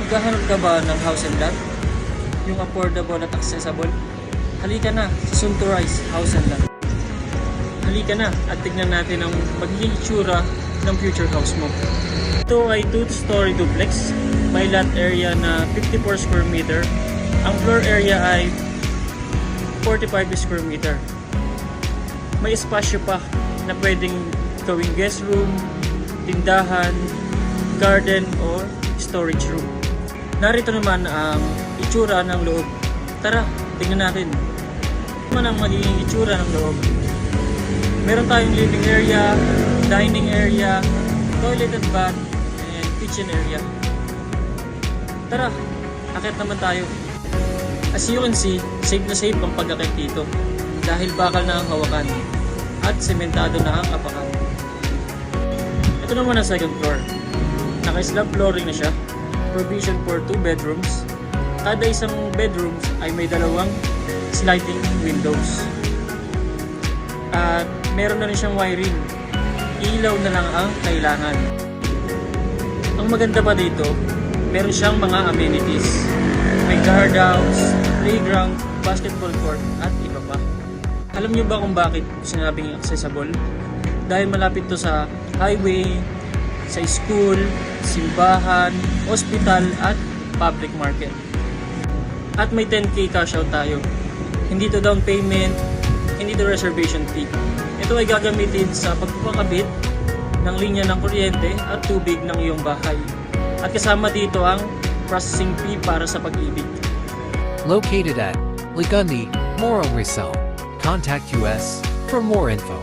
Maghahanap ka ba ng house and lot? Yung affordable at accessible? Halika na sa Suntorise House and Lot. Halika na at tignan natin ang magiging itsura ng future house mo. Ito ay 2-story duplex. May lot area na 54 square meter. Ang floor area ay 45 square meter. May espasyo pa na pwedeng gawing guest room, tindahan, garden, or storage room. Narito naman ang itsura ng loob. Tara, tingnan natin. Ano ang magiging itsura ng loob? Meron tayong living area, dining area, toilet and bath, and kitchen area. Tara, akit naman tayo. As you can see, safe na safe ang pag-akit dito dahil bakal na ang hawakan at sementado na ang apakan. Ito naman ang second floor. Naka-slab flooring na siya. Provision for 2 bedrooms. Kada isang bedrooms ay may dalawang sliding windows. At meron na rin siyang wiring. Ilaw na lang ang kailangan. Ang maganda pa dito, meron siyang mga amenities. May guardhouse, playground, basketball court, at iba pa. Alam niyo ba kung bakit sinabing accessible? Dahil malapit to sa highway, sa school, simbahan, ospital, at public market. At may 10k cash out tayo. Hindi to down payment, hindi to reservation fee. Ito ay gagamitin sa pagpapakabit ng linya ng kuryente at tubig ng iyong bahay. At kasama dito ang processing fee para sa pag-ibig. Located at Ligundy, Morong Rizal. Contact us for more info.